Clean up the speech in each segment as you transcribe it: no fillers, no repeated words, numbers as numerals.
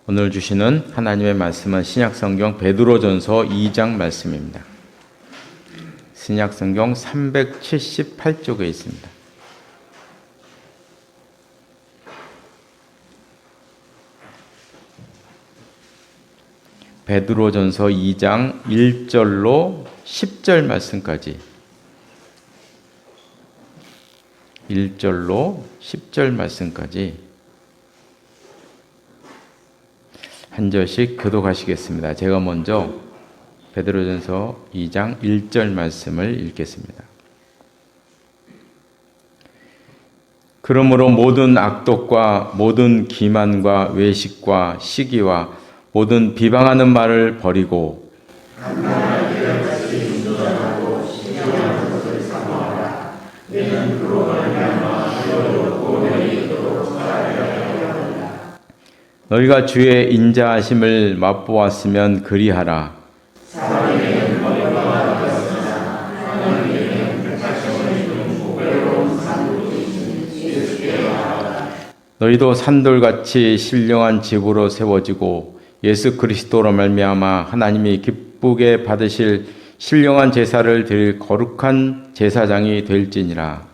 오늘 주시는 하나님의 말씀은 신약성경 베드로전서 2장 말씀입니다. 신약성경 378쪽에 있습니다. 베드로전서 2장 1절로 10절 말씀까지 1절로 10절 말씀까지 한 절씩 교독하시겠습니다. 제가 먼저 베드로전서 2장 1절 말씀을 읽겠습니다. 그러므로 모든 악독과 모든 기만과 외식과 시기와 모든 비방하는 말을 버리고 너희가 주의 인자하심을 맛보았으면 그리하라. 너희도 산돌같이 신령한 집으로 세워지고 예수 그리스도로 말미암아 하나님이 기쁘게 받으실 신령한 제사를 드릴 거룩한 제사장이 될지니라.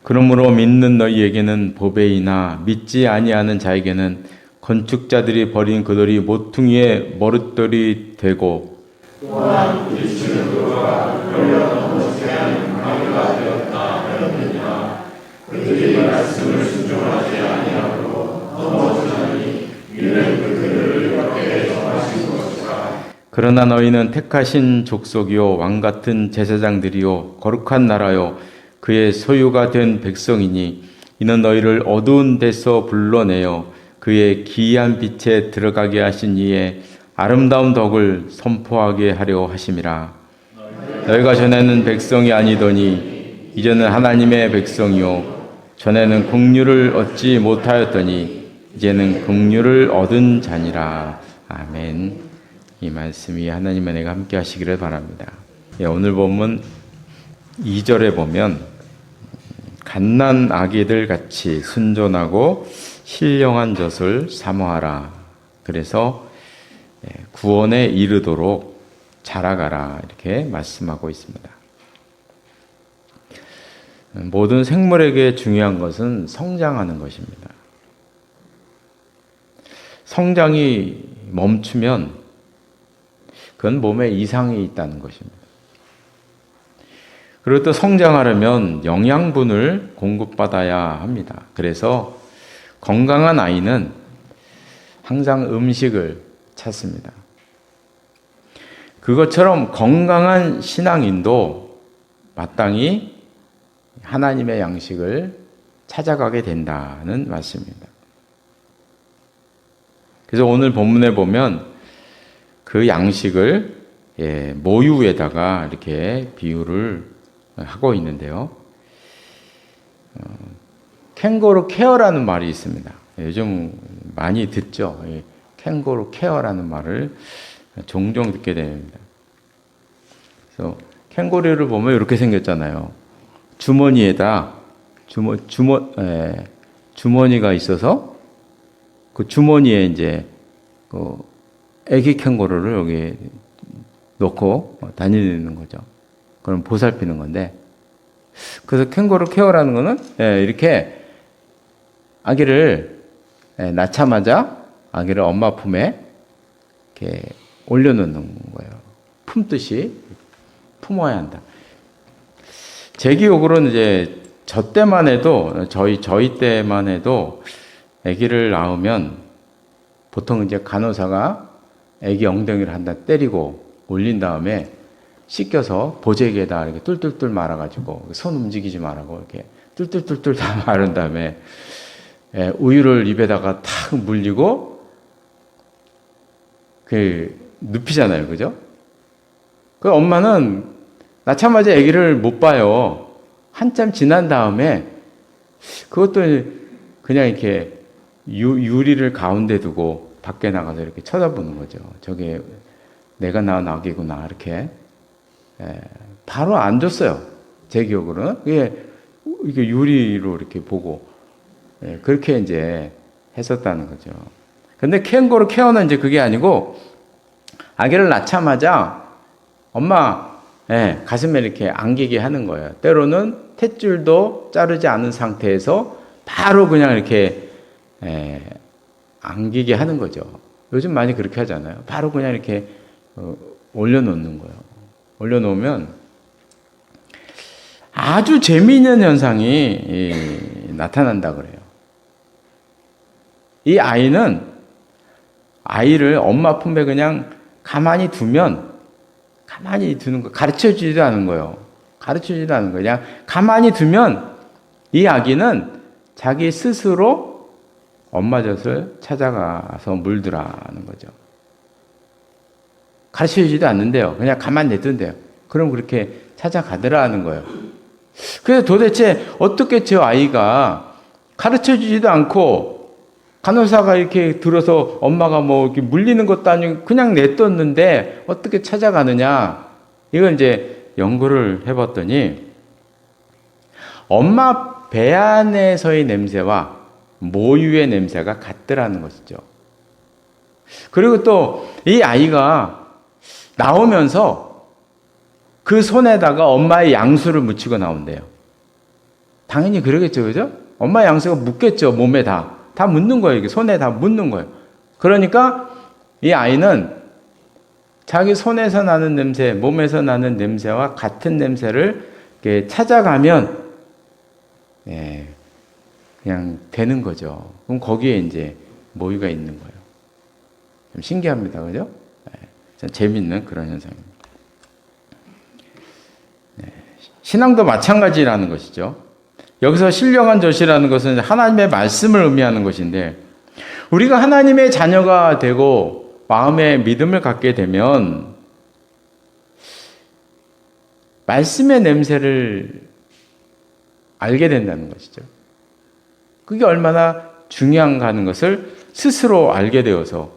그러므로 믿는 너희에게는 보배이나 믿지 아니하는 자에게는 건축자들이 버린 그들이 모퉁이의 머릿돌이 되고 또한 부딪히는 도가 흘려 넘어지게 하는 강이가 되었다 하였느니라. 그들이 말씀을 순종하지 아니하고 넘어지나니 이는 그들을 그렇게 정하신 것이라. 그러나 너희는 택하신 족속이요 왕같은 제사장들이요 거룩한 나라요 그의 소유가 된 백성이니 이는 너희를 어두운 데서 불러내어 그의 기이한 빛에 들어가게 하신 이의 아름다운 덕을 선포하게 하려 하심이라. 너희가 전에는 백성이 아니더니 이제는 하나님의 백성이요 전에는 긍휼을 얻지 못하였더니 이제는 긍휼을 얻은 자니라. 아멘. 이 말씀이 하나님의 은혜가 함께 하시기를 바랍니다. 오늘 본문 2절에 보면 갓난 아기들 같이 순전하고 신령한 젖을 사모하라. 그래서 구원에 이르도록 자라가라 이렇게 말씀하고 있습니다. 모든 생물에게 중요한 것은 성장하는 것입니다. 성장이 멈추면 그건 몸에 이상이 있다는 것입니다. 그리고 또 성장하려면 영양분을 공급받아야 합니다. 그래서 건강한 아이는 항상 음식을 찾습니다. 그것처럼 건강한 신앙인도 마땅히 하나님의 양식을 찾아가게 된다는 말씀입니다. 그래서 오늘 본문에 보면 그 양식을 모유에다가 이렇게 비유를 하고 있는데요. 캥거루 케어라는 말이 있습니다. 요즘 많이 듣죠. 캥거루 케어라는 말을 종종 듣게 됩니다. 그래서 캥거루를 보면 이렇게 생겼잖아요. 주머니에다 주머니가 있어서 그 주머니에 이제 그 애기 캥거루를 여기 놓고 다니는 거죠. 그럼 보살피는 건데, 그래서 캥거루 케어라는 거는 이렇게 아기를 낳자마자 아기를 엄마 품에 이렇게 올려놓는 거예요. 품듯이 품어야 한다. 제 기억으로는 이제 저 때만 해도 저희 때만 해도 아기를 낳으면 보통 이제 간호사가 아기 엉덩이를 한 대 때리고 올린 다음에 씻겨서 보재기에다 이렇게 뚫뚫뚫 말아가지고 손 움직이지 말라고 이렇게 뚫뚫뚫뚫 다 마른 다음에 우유를 입에다가 탁 물리고 눕히잖아요, 그죠? 그 엄마는 낳자마자 아기를 못 봐요. 한참 지난 다음에 그것도 그냥 이렇게 유리를 가운데 두고 밖에 나가서 이렇게 쳐다보는 거죠. 저게 내가 낳은 아기구나 이렇게 바로 안 줬어요. 제 기억으로는 이게 유리로 이렇게 보고 그렇게 이제 했었다는 거죠. 근데 캥거루 케어는 이제 그게 아니고 아기를 낳자마자 엄마 가슴에 이렇게 안기게 하는 거예요. 때로는 탯줄도 자르지 않은 상태에서 바로 그냥 이렇게 안기게 하는 거죠. 요즘 많이 그렇게 하잖아요. 바로 그냥 이렇게 올려놓는 거예요. 올려놓으면 아주 재미있는 현상이 나타난다 그래요. 이 아이를 엄마 품에 그냥 가만히 두면 가만히 두는 거 가르쳐주지도 않은 거예요. 가르쳐주지도 않은 거예요. 그냥 가만히 두면 이 아기는 자기 스스로 엄마 젖을 찾아가서 물들라는 거죠. 가르쳐주지도 않는데요. 그냥 가만히 내둔대요. 그럼 그렇게 찾아가더라는 거예요. 그래서 도대체 어떻게 저 아이가 가르쳐주지도 않고 간호사가 이렇게 들어서 엄마가 뭐 이렇게 물리는 것도 아니고 그냥 내뒀는데 어떻게 찾아가느냐. 이걸 이제 연구를 해봤더니 엄마 배 안에서의 냄새와 모유의 냄새가 같더라는 것이죠. 그리고 또 이 아이가 나오면서 그 손에다가 엄마의 양수를 묻히고 나온대요. 당연히 그러겠죠, 그죠? 엄마의 양수가 묻겠죠, 몸에 다 묻는 거예요. 이게 손에 다 묻는 거예요. 그러니까 이 아이는 자기 손에서 나는 냄새, 몸에서 나는 냄새와 같은 냄새를 이렇게 찾아가면 그냥 되는 거죠. 그럼 거기에 이제 모유가 있는 거예요. 좀 신기합니다, 그죠? 참 재밌는 그런 현상입니다. 신앙도 마찬가지라는 것이죠. 여기서 신령한 젖이라는 것은 하나님의 말씀을 의미하는 것인데 우리가 하나님의 자녀가 되고 마음에 믿음을 갖게 되면 말씀의 냄새를 알게 된다는 것이죠. 그게 얼마나 중요한가 하는 것을 스스로 알게 되어서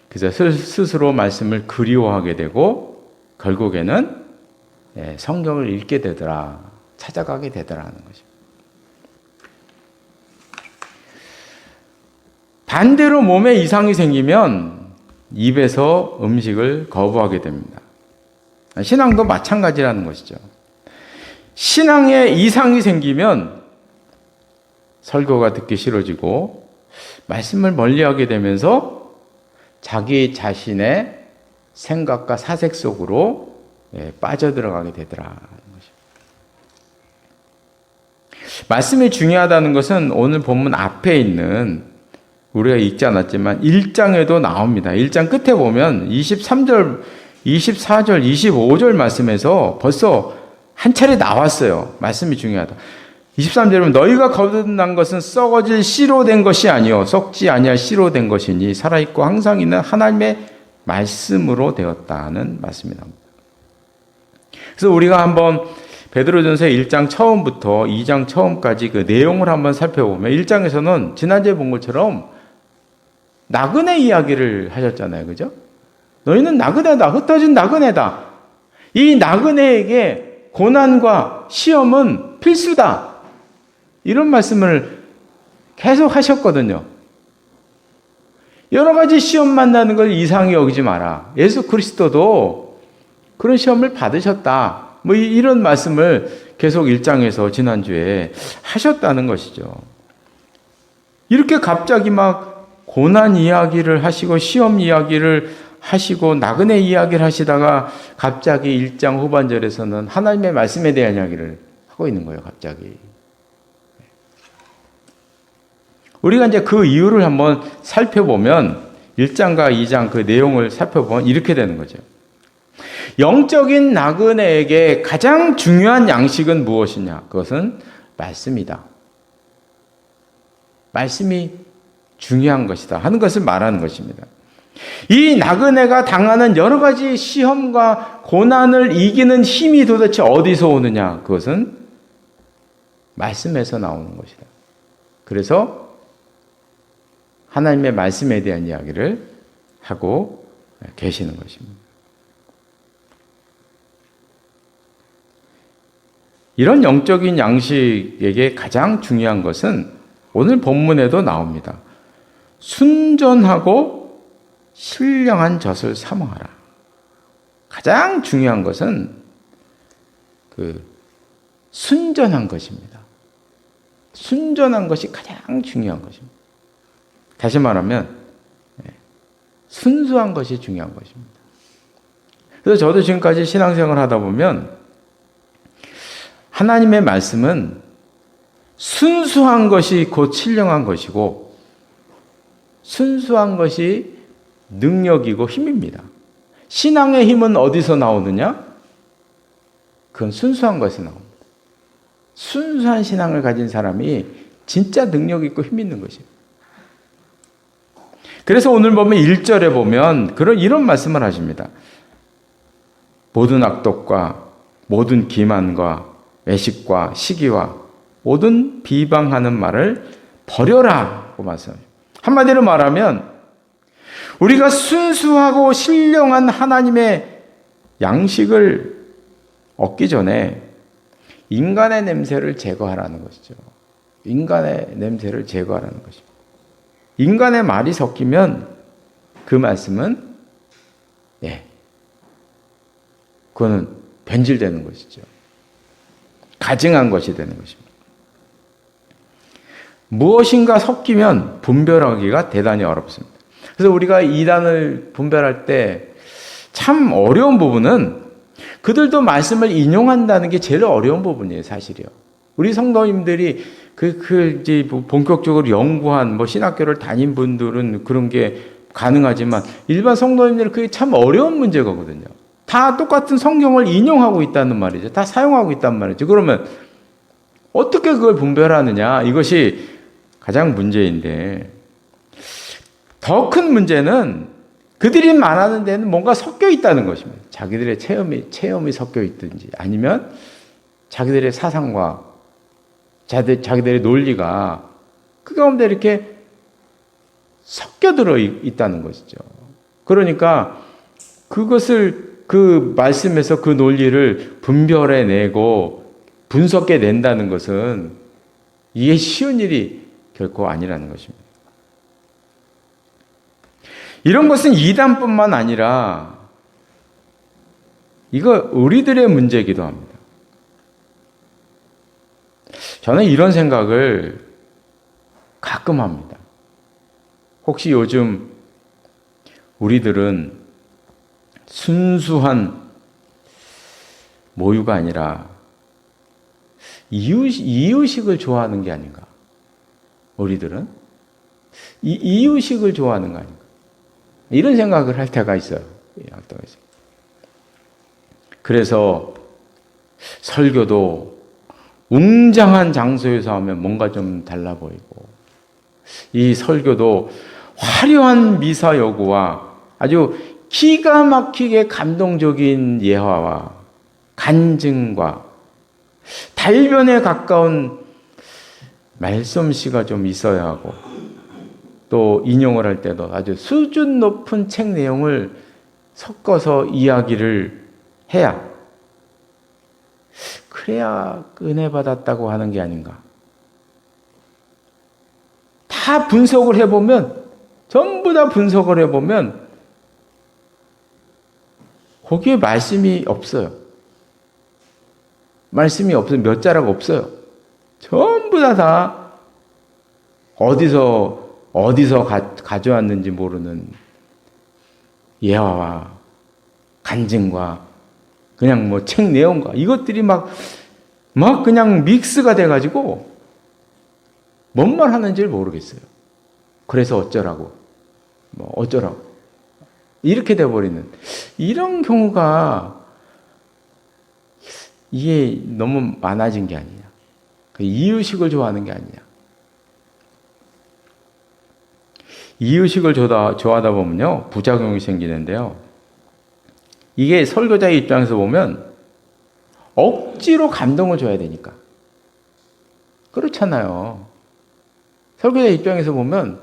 그래서 스스로 말씀을 그리워하게 되고 결국에는 성경을 읽게 되더라, 찾아가게 되더라는 것입니다. 반대로 몸에 이상이 생기면 입에서 음식을 거부하게 됩니다. 신앙도 마찬가지라는 것이죠. 신앙에 이상이 생기면 설교가 듣기 싫어지고 말씀을 멀리하게 되면서 자기 자신의 생각과 사색 속으로 빠져들어가게 되더라는 것입니다. 말씀이 중요하다는 것은 오늘 본문 앞에 있는 우리가 읽지 않았지만 1장에도 나옵니다. 1장 끝에 보면 23절, 24절, 25절 말씀에서 벌써 한 차례 나왔어요. 말씀이 중요하다. 23절은 너희가 거듭난 것은 썩어질 씨로 된 것이 아니요 썩지 아니할 씨로 된 것이니 살아있고 항상 있는 하나님의 말씀으로 되었다는 말씀이 나옵니다. 그래서 우리가 한번 베드로전서 1장 처음부터 2장 처음까지 그 내용을 한번 살펴보면 1장에서는 지난주에 본 것처럼 나그네 이야기를 하셨잖아요. 그죠? 너희는 나그네다. 흩어진 나그네다. 이 나그네에게 고난과 시험은 필수다. 이런 말씀을 계속 하셨거든요. 여러 가지 시험 만나는 걸 이상히 여기지 마라. 예수 그리스도도 그런 시험을 받으셨다. 뭐 이런 말씀을 계속 1장에서 지난주에 하셨다는 것이죠. 이렇게 갑자기 막 고난 이야기를 하시고 시험 이야기를 하시고 나그네 이야기를 하시다가 갑자기 1장 후반절에서는 하나님의 말씀에 대한 이야기를 하고 있는 거예요. 갑자기. 우리가 이제 그 이유를 한번 살펴보면 1장과 2장 그 내용을 살펴보면 이렇게 되는 거죠. 영적인 나그네에게 가장 중요한 양식은 무엇이냐? 그것은 말씀이다. 말씀이 중요한 것이다 하는 것을 말하는 것입니다. 이 나그네가 당하는 여러 가지 시험과 고난을 이기는 힘이 도대체 어디서 오느냐? 그것은 말씀에서 나오는 것이다. 그래서 하나님의 말씀에 대한 이야기를 하고 계시는 것입니다. 이런 영적인 양식에게 가장 중요한 것은 오늘 본문에도 나옵니다. 순전하고 신령한 젖을 사모하라. 가장 중요한 것은 순전한 것입니다. 순전한 것이 가장 중요한 것입니다. 다시 말하면 순수한 것이 중요한 것입니다. 그래서 저도 지금까지 신앙생활을 하다 보면 하나님의 말씀은 순수한 것이 곧 신령한 것이고 순수한 것이 능력이고 힘입니다. 신앙의 힘은 어디서 나오느냐? 그건 순수한 것에서 나옵니다. 순수한 신앙을 가진 사람이 진짜 능력 있고 힘 있는 것이에요. 그래서 오늘 보면 1절에 보면 이런 말씀을 하십니다. 모든 악독과 모든 기만과 외식과 시기와 모든 비방하는 말을 버려라고 말씀합니다. 한마디로 말하면 우리가 순수하고 신령한 하나님의 양식을 얻기 전에 인간의 냄새를 제거하라는 것이죠. 인간의 냄새를 제거하라는 것입니다. 인간의 말이 섞이면 그 말씀은 그거는 변질되는 것이죠. 가증한 것이 되는 것입니다. 무엇인가 섞이면 분별하기가 대단히 어렵습니다. 그래서 우리가 이단을 분별할 때 참 어려운 부분은 그들도 말씀을 인용한다는 게 제일 어려운 부분이에요, 사실이요. 우리 성도님들이 이제 본격적으로 연구한 신학교를 다닌 분들은 그런 게 가능하지만 일반 성도님들은 그게 참 어려운 문제거든요. 다 똑같은 성경을 인용하고 있다는 말이죠. 다 사용하고 있단 말이죠. 그러면 어떻게 그걸 분별하느냐? 이것이 가장 문제인데 더 큰 문제는 그들이 말하는 데는 뭔가 섞여 있다는 것입니다. 자기들의 체험이 섞여 있든지 아니면 자기들의 사상과 자기들의 논리가 그 가운데 이렇게 섞여 들어 있다는 것이죠. 그러니까 그 말씀에서 그 논리를 분별해내고 분석해낸다는 것은 이게 쉬운 일이 결코 아니라는 것입니다. 이런 것은 이단뿐만 아니라 이거 우리들의 문제이기도 합니다. 저는 이런 생각을 가끔 합니다. 혹시 요즘 우리들은 순수한 모유가 아니라 이유식을 좋아하는 게 아닌가? 우리들은 이유식을 좋아하는 거 아닌가? 이런 생각을 할 때가 있어요. 그래서 설교도 웅장한 장소에서 하면 뭔가 좀 달라 보이고 이 설교도 화려한 미사 여구와 아주 기가 막히게 감동적인 예화와 간증과 달변에 가까운 말솜씨가 좀 있어야 하고 또 인용을 할 때도 아주 수준 높은 책 내용을 섞어서 이야기를 해야 그래야 은혜 받았다고 하는 게 아닌가. 다 분석을 해보면 전부 다 분석을 해보면 거기에 말씀이 없어요. 말씀이 없어요. 몇 자락 없어요. 전부 다 어디서 가져왔는지 모르는 예화와 간증과 그냥 책 내용과 이것들이 막 그냥 믹스가 돼가지고 뭔 말 하는지를 모르겠어요. 그래서 어쩌라고 이렇게 돼버리는 이런 경우가 이게 너무 많아진 게 아니냐. 이유식을 좋아하는 게 아니냐. 이유식을 좋아하다 보면요 부작용이 생기는데요. 이게 설교자의 입장에서 보면 억지로 감동을 줘야 되니까 그렇잖아요. 설교자 입장에서 보면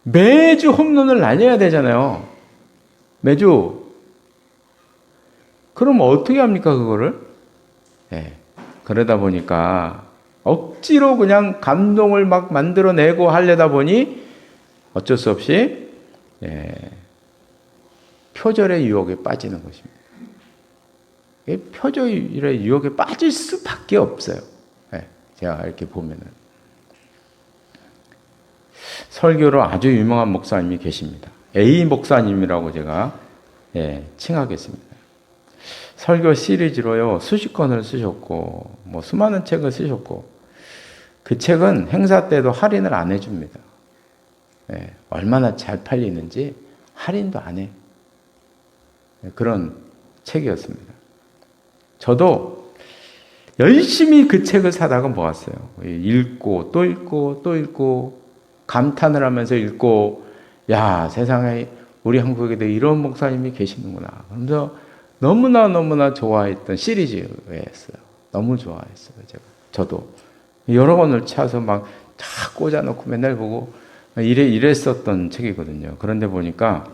매주 홈런을 날려야 되잖아요. 매주. 그럼 어떻게 합니까 그거를? 그러다 보니까 억지로 그냥 감동을 막 만들어내고 하려다 보니 어쩔 수 없이 표절의 유혹에 빠지는 것입니다. 표절의 유혹에 빠질 수밖에 없어요. 제가 이렇게 보면은. 설교로 아주 유명한 목사님이 계십니다. A 목사님이라고 제가 칭하겠습니다. 설교 시리즈로요 수십 권을 쓰셨고 뭐 수많은 책을 쓰셨고 그 책은 행사 때도 할인을 안 해줍니다. 얼마나 잘 팔리는지 할인도 안 해. 그런 책이었습니다. 저도 열심히 그 책을 사다가 모았어요. 읽고 또 읽고 또 읽고 감탄을 하면서 읽고 야 세상에 우리 한국에도 이런 목사님이 계시는구나. 그래서 너무나 좋아했던 시리즈였어요. 너무 좋아했어요. 저도 여러 권을 차서 막 다 꽂아놓고 맨날 보고 이랬었던 책이거든요. 그런데 보니까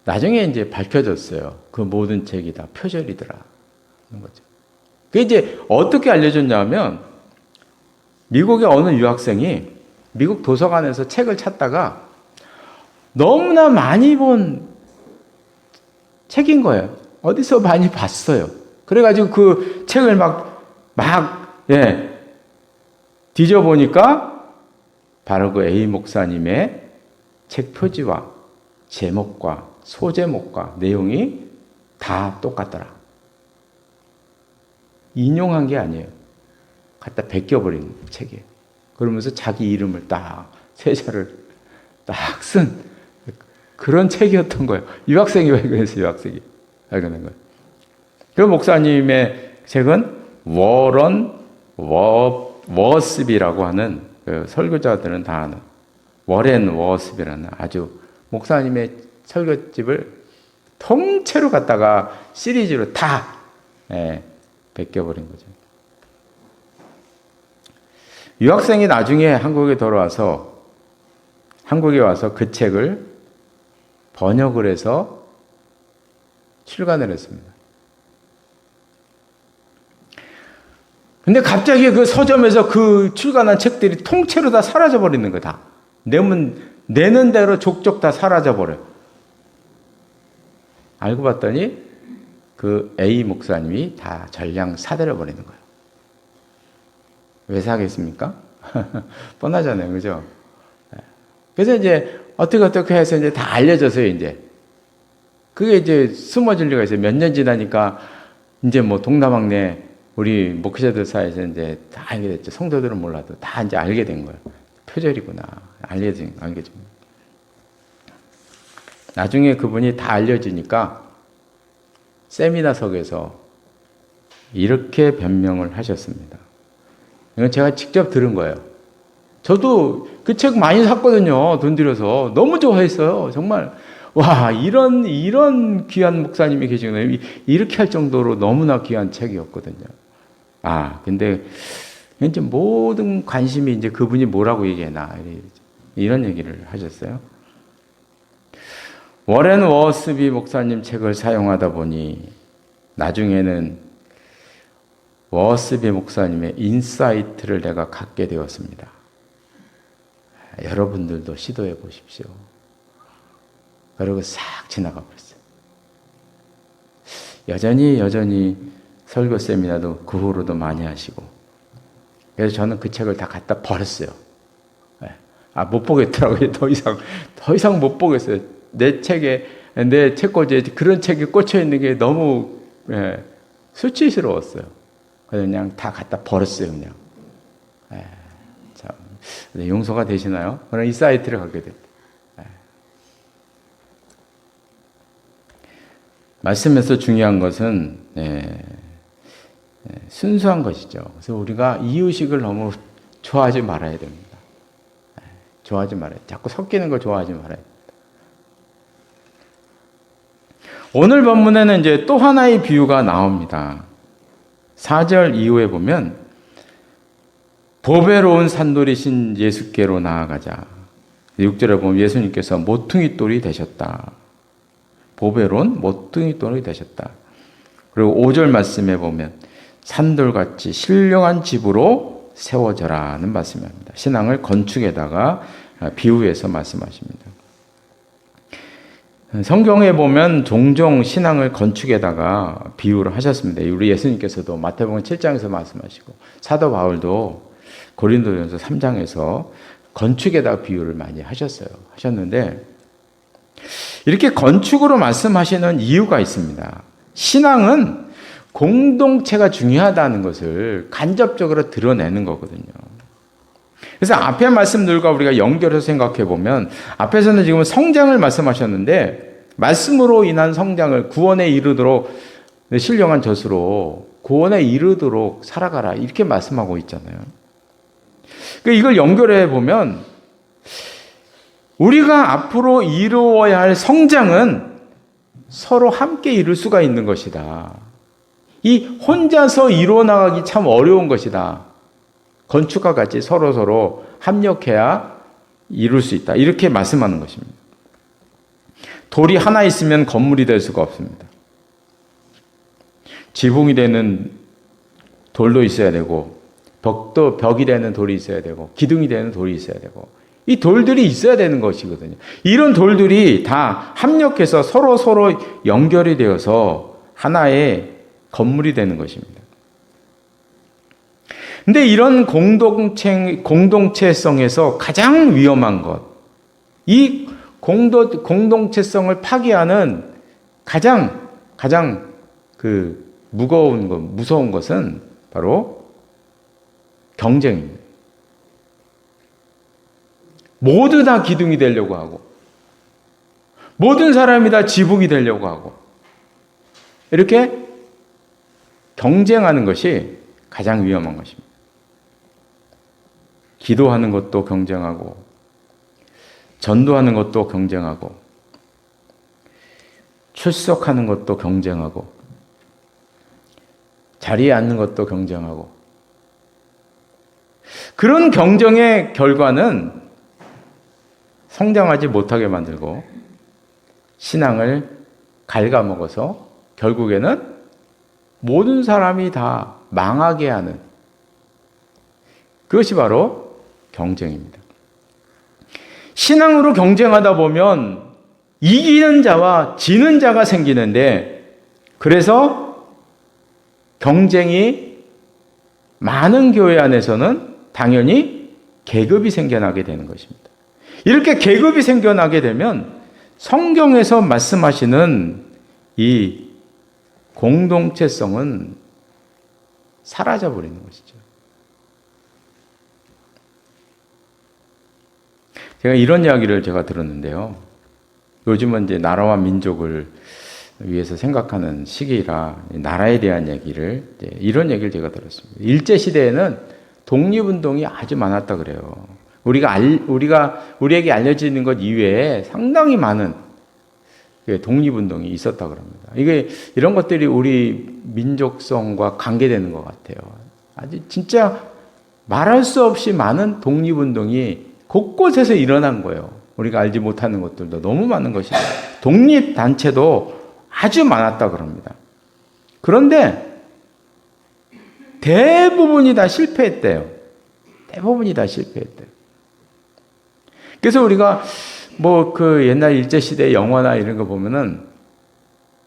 나중에 이제 밝혀졌어요. 그 모든 책이 다 표절이더라. 그런 거죠. 그게 이제 어떻게 알려졌냐면 미국의 어느 유학생이 미국 도서관에서 책을 찾다가 너무나 많이 본 책인 거예요. 어디서 많이 봤어요. 그래가지고 그 책을 뒤져보니까 바로 그 A 목사님의 책 표지와 제목과 소제목과 내용이 다 똑같더라. 인용한 게 아니에요. 갖다 베껴버린 책이에요. 그러면서 자기 이름을 딱 세자를 딱 쓴 그런 책이었던 거예요. 유학생이 발견했어요. 유학생이 발견한 거예요. 그 목사님의 책은 워런 워스비라고 하는 그 설교자들은 다 아는 워렌 워스비라는 아주 목사님의 설교집을 통째로 갖다가 시리즈로 다 베껴버린 거죠. 유학생이 나중에 한국에 돌아와서 한국에 와서 그 책을 번역을 해서 출간을 했습니다. 근데 갑자기 그 서점에서 그 출간한 책들이 통째로 다 사라져버리는 거야, 다. 내는 대로 족족 다 사라져버려요. 알고 봤더니 그 A 목사님이 다 전량 사들여버리는 거예요. 왜 사겠습니까? 뻔하잖아요. 그죠? 그래서 이제 어떻게 해서 이제 다 알려져서요, 이제. 그게 이제 숨어질 리가 있어요. 몇 년 지나니까 이제 뭐 동남아내 우리 목회자들 사이에서 이제 다 알게 됐죠. 성도들은 몰라도 다 이제 알게 된 거예요. 표절이구나. 알게 된. 나중에 그분이 다 알려지니까 세미나석에서 이렇게 변명을 하셨습니다. 이건 제가 직접 들은 거예요. 저도 그 책 많이 샀거든요. 돈 들여서. 너무 좋아했어요. 정말. 와, 이런 귀한 목사님이 계시구나. 이렇게 할 정도로 너무나 귀한 책이었거든요. 근데 이제 모든 관심이 이제 그분이 뭐라고 얘기해나. 이런 얘기를 하셨어요. 워렌 워스비 목사님 책을 사용하다 보니 나중에는 워스비 목사님의 인사이트를 내가 갖게 되었습니다. 여러분들도 시도해 보십시오. 그리고 싹 지나가 버렸어요. 여전히 설교 세미나도 그 후로도 많이 하시고. 그래서 저는 그 책을 다 갖다 버렸어요. 못 보겠더라고요. 더 이상 못 보겠어요. 내 책꽂이에 그런 책이 꽂혀 있는 게 너무 수치스러웠어요. 그래서 그냥 다 갖다 버렸어요, 그냥. 참, 용서가 되시나요? 그럼 이 사이트를 갖게 됐다. 말씀에서 중요한 것은 순수한 것이죠. 그래서 우리가 이유식을 너무 좋아하지 말아야 됩니다. 좋아하지 말아야 돼. 자꾸 섞이는 걸 좋아하지 말아야 됩니다. 오늘 본문에는 이제 또 하나의 비유가 나옵니다. 4절 이후에 보면 보배로운 산돌이신 예수께로 나아가자. 6절에 보면 예수님께서 모퉁이 돌이 되셨다. 보배로운 모퉁이 돌이 되셨다. 그리고 5절 말씀에 보면 산돌같이 신령한 집으로 세워져라는 말씀입니다. 신앙을 건축에다가 비유해서 말씀하십니다. 성경에 보면 종종 신앙을 건축에다가 비유를 하셨습니다. 우리 예수님께서도 마태복음 7장에서 말씀하시고 사도 바울도 고린도전서 3장에서 건축에다가 비유를 많이 하셨는데 이렇게 건축으로 말씀하시는 이유가 있습니다. 신앙은 공동체가 중요하다는 것을 간접적으로 드러내는 거거든요. 그래서 앞에 말씀들과 우리가 연결해서 생각해 보면 앞에서는 지금 성장을 말씀하셨는데 말씀으로 인한 성장을 구원에 이르도록 신령한 젖으로 구원에 이르도록 살아가라 이렇게 말씀하고 있잖아요. 그러니까 이걸 연결해 보면 우리가 앞으로 이루어야 할 성장은 서로 함께 이룰 수가 있는 것이다. 이 혼자서 이루어 나가기 참 어려운 것이다. 건축과 같이 서로 합력해야 이룰 수 있다. 이렇게 말씀하는 것입니다. 돌이 하나 있으면 건물이 될 수가 없습니다. 지붕이 되는 돌도 있어야 되고 벽이 되는 돌이 있어야 되고 기둥이 되는 돌이 있어야 되고 이 돌들이 있어야 되는 것이거든요. 이런 돌들이 다 합력해서 서로 연결이 되어서 하나의 건물이 되는 것입니다. 근데 이런 공동체성에서 가장 위험한 것, 이 공동체성을 파괴하는 가장 무서운 것은 바로 경쟁입니다. 모두 다 기둥이 되려고 하고, 모든 사람이 다 지붕이 되려고 하고, 이렇게 경쟁하는 것이 가장 위험한 것입니다. 기도하는 것도 경쟁하고, 전도하는 것도 경쟁하고, 출석하는 것도 경쟁하고, 자리에 앉는 것도 경쟁하고, 그런 경쟁의 결과는 성장하지 못하게 만들고 신앙을 갉아먹어서 결국에는 모든 사람이 다 망하게 하는 그것이 바로 경쟁입니다. 신앙으로 경쟁하다 보면 이기는 자와 지는 자가 생기는데 그래서 경쟁이 많은 교회 안에서는 당연히 계급이 생겨나게 되는 것입니다. 이렇게 계급이 생겨나게 되면 성경에서 말씀하시는 이 공동체성은 사라져버리는 것이죠. 제가 이런 이야기를 제가 들었는데요. 요즘은 이제 나라와 민족을 위해서 생각하는 시기라 나라에 대한 얘기를 이런 얘기를 제가 들었습니다. 일제 시대에는 독립운동이 아주 많았다 그래요. 우리에게 알려지는 것 이외에 상당히 많은 독립운동이 있었다 그럽니다. 이런 것들이 우리 민족성과 관계되는 것 같아요. 아주 진짜 말할 수 없이 많은 독립운동이 곳곳에서 일어난 거예요. 우리가 알지 못하는 것들도 너무 많은 것이죠. 독립단체도 아주 많았다 그럽니다. 그런데 대부분이 다 실패했대요. 대부분이 다 실패했대요. 그래서 우리가 옛날 일제시대 영화나 이런 거 보면은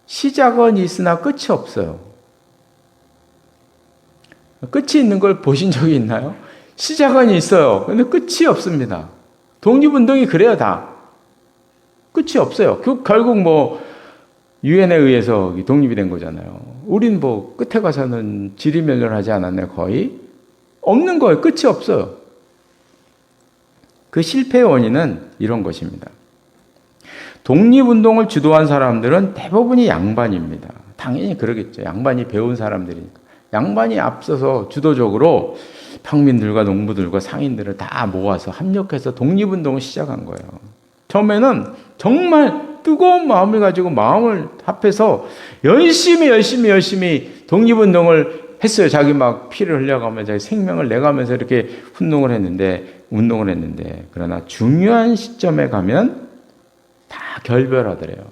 시작은 있으나 끝이 없어요. 끝이 있는 걸 보신 적이 있나요? 시작은 있어요. 근데 끝이 없습니다. 독립운동이 그래요, 다. 끝이 없어요. 결국 유엔에 의해서 독립이 된 거잖아요. 우린 끝에 가서는 지리멸렬하지 않았나요, 거의? 없는 거예요. 끝이 없어요. 그 실패의 원인은 이런 것입니다. 독립운동을 주도한 사람들은 대부분이 양반입니다. 당연히 그러겠죠. 양반이 배운 사람들이니까. 양반이 앞서서 주도적으로 평민들과 농부들과 상인들을 다 모아서 합력해서 독립운동을 시작한 거예요. 처음에는 정말 뜨거운 마음을 가지고 마음을 합해서 열심히 독립운동을 했어요. 자기 피를 흘려가면서 자기 생명을 내가면서 이렇게 운동을 했는데 그러나 중요한 시점에 가면 다 결별하더래요.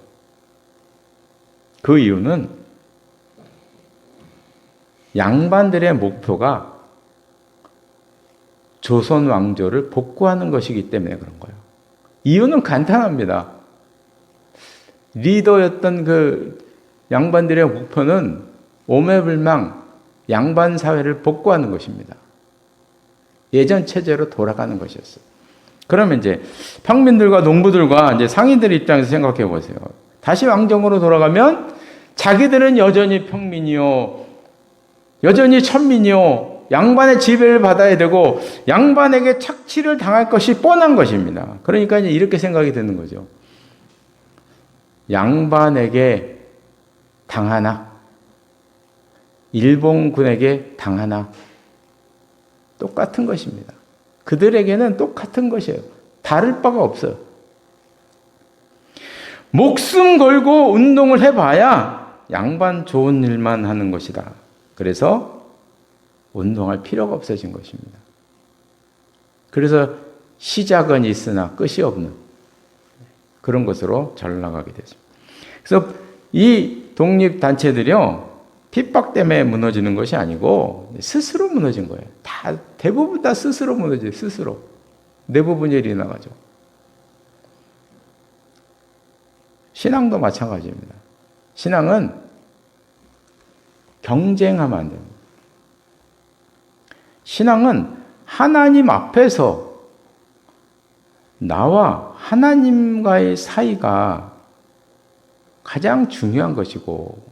그 이유는 양반들의 목표가 조선 왕조를 복구하는 것이기 때문에 그런 거예요. 이유는 간단합니다. 리더였던 그 양반들의 목표는 오매불망 양반 사회를 복구하는 것입니다. 예전 체제로 돌아가는 것이었어요. 그러면 이제 평민들과 농부들과 이제 상인들 입장에서 생각해 보세요. 다시 왕정으로 돌아가면 자기들은 여전히 평민이요, 여전히 천민이요, 양반의 지배를 받아야 되고 양반에게 착취를 당할 것이 뻔한 것입니다. 그러니까 이제 이렇게 생각이 드는 거죠. 양반에게 당하나, 일본군에게 당하나 똑같은 것입니다. 그들에게는 똑같은 것이에요. 다를 바가 없어요. 목숨 걸고 운동을 해봐야 양반 좋은 일만 하는 것이다. 그래서 운동할 필요가 없어진 것입니다. 그래서 시작은 있으나 끝이 없는 그런 것으로 전락하게 됐습니다. 그래서 이 독립단체들이요, 핍박 때문에 무너지는 것이 아니고 스스로 무너진 거예요. 대부분 다 스스로 무너져요. 스스로. 대부분 일이 나가죠. 신앙도 마찬가지입니다. 신앙은 경쟁하면 안 됩니다. 신앙은 하나님 앞에서 나와 하나님과의 사이가 가장 중요한 것이고,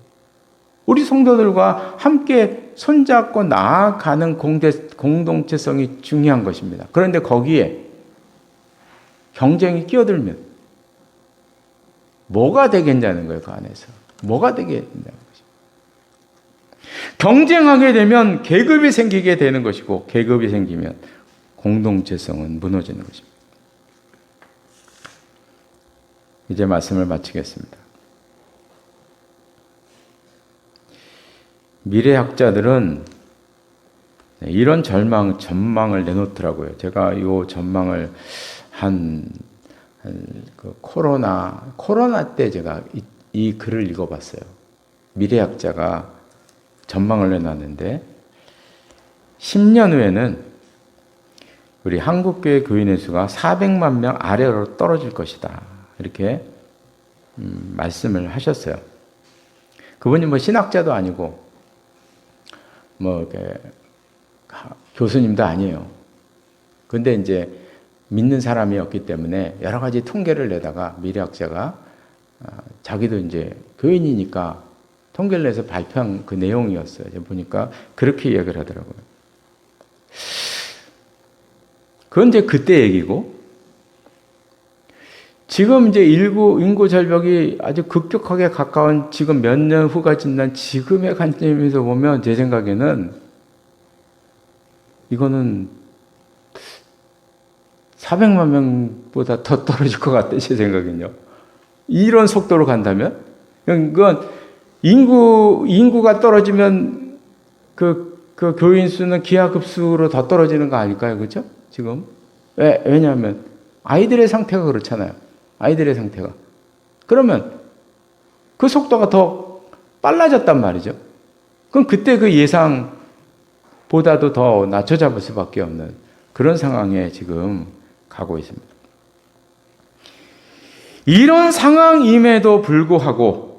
우리 성도들과 함께 손잡고 나아가는 공동체성이 중요한 것입니다. 그런데 거기에 경쟁이 끼어들면 뭐가 되겠냐는 거예요. 그 안에서 뭐가 되겠냐는 것입니다. 경쟁하게 되면 계급이 생기게 되는 것이고, 계급이 생기면 공동체성은 무너지는 것입니다. 이제 말씀을 마치겠습니다. 미래학자들은 이런 전망을 내놓더라고요. 제가 이 전망을 그 코로나 때 제가 이 글을 읽어봤어요. 미래학자가 전망을 내놨는데 10년 후에는 우리 한국교회 교인의 수가 400만 명 아래로 떨어질 것이다. 이렇게 말씀을 하셨어요. 그분이 뭐 신학자도 아니고 교수님도 아니에요. 근데 이제 믿는 사람이었기 때문에 여러 가지 통계를 내다가 미래학자가 자기도 이제 교인이니까 통계를 내서 발표한 그 내용이었어요. 보니까 그렇게 이야기를 하더라고요. 그건 이제 그때 얘기고, 지금 이제 인구 절벽이 아주 급격하게 가까운 지금 몇 년 후가 지난 지금의 관점에서 보면 제 생각에는 이거는 400만 명보다 더 떨어질 것 같아요. 제 생각은요. 이런 속도로 간다면, 그건 인구가 떨어지면 그 교인 수는 기하급수로 더 떨어지는 거 아닐까요? 그렇죠? 지금 왜냐하면 아이들의 상태가 그렇잖아요. 아이들의 상태가. 그러면 그 속도가 더 빨라졌단 말이죠. 그럼 그때 그 예상보다도 더 낮춰잡을 수밖에 없는 그런 상황에 지금 가고 있습니다. 이런 상황임에도 불구하고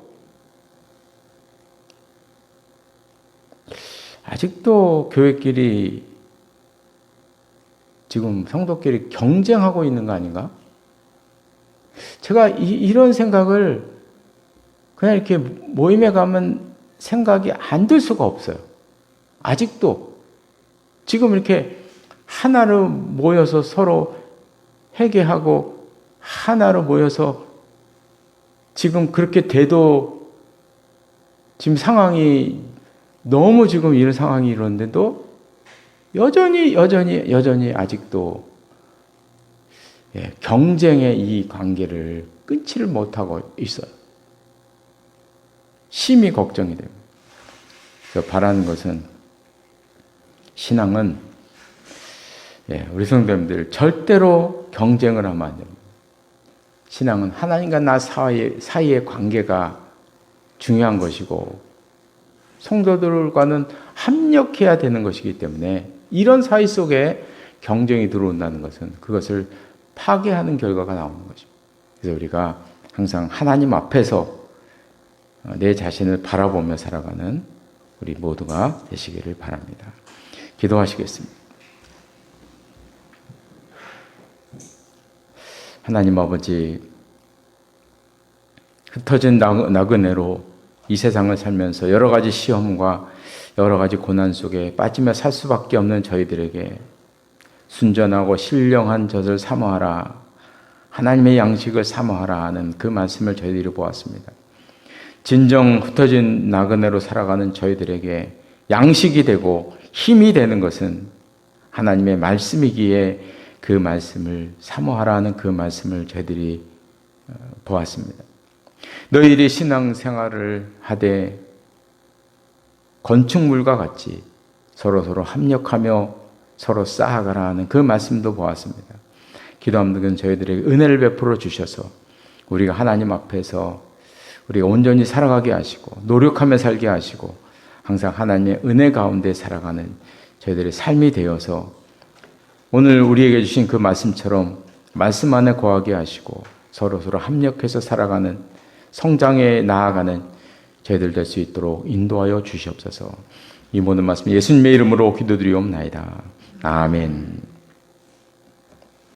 아직도 교회끼리 지금 성도끼리 경쟁하고 있는 거 아닌가? 제가 이런 생각을 그냥 이렇게 모임에 가면 생각이 안 들 수가 없어요. 아직도 지금 이렇게 하나로 모여서 서로 회개하고 하나로 모여서 지금 그렇게 돼도 지금 상황이 너무 지금 이런 상황이 이런데도 여전히 아직도 경쟁의 이 관계를 끊지를 못하고 있어요. 심히 걱정이 됩니다. 그래서 바라는 것은 신앙은 우리 성도님들 절대로 경쟁을 하면 안 됩니다. 신앙은 하나님과 나 사이의 관계가 중요한 것이고, 성도들과는 합력해야 되는 것이기 때문에 이런 사회 속에 경쟁이 들어온다는 것은 그것을 파괴하는 결과가 나오는 것입니다. 그래서 우리가 항상 하나님 앞에서 내 자신을 바라보며 살아가는 우리 모두가 되시기를 바랍니다. 기도하시겠습니다. 하나님 아버지, 흩어진 나그네로 이 세상을 살면서 여러 가지 시험과 여러 가지 고난 속에 빠지며 살 수밖에 없는 저희들에게 순전하고 신령한 젖을 사모하라, 하나님의 양식을 사모하라 하는 그 말씀을 저희들이 보았습니다. 진정 흩어진 나그네로 살아가는 저희들에게 양식이 되고 힘이 되는 것은 하나님의 말씀이기에 그 말씀을 사모하라 하는 그 말씀을 저희들이 보았습니다. 너희들이 신앙생활을 하되 건축물과 같이 서로 합력하며 서로 쌓아가라 하는 그 말씀도 보았습니다. 기도하는 건 저희들에게 은혜를 베풀어 주셔서 우리가 하나님 앞에서 우리가 온전히 살아가게 하시고 노력하며 살게 하시고 항상 하나님의 은혜 가운데 살아가는 저희들의 삶이 되어서 오늘 우리에게 주신 그 말씀처럼 말씀 안에 거하게 하시고 서로 합력해서 살아가는 성장에 나아가는 저희들 될 수 있도록 인도하여 주시옵소서. 이 모든 말씀 예수님의 이름으로 기도드리옵나이다. 아멘.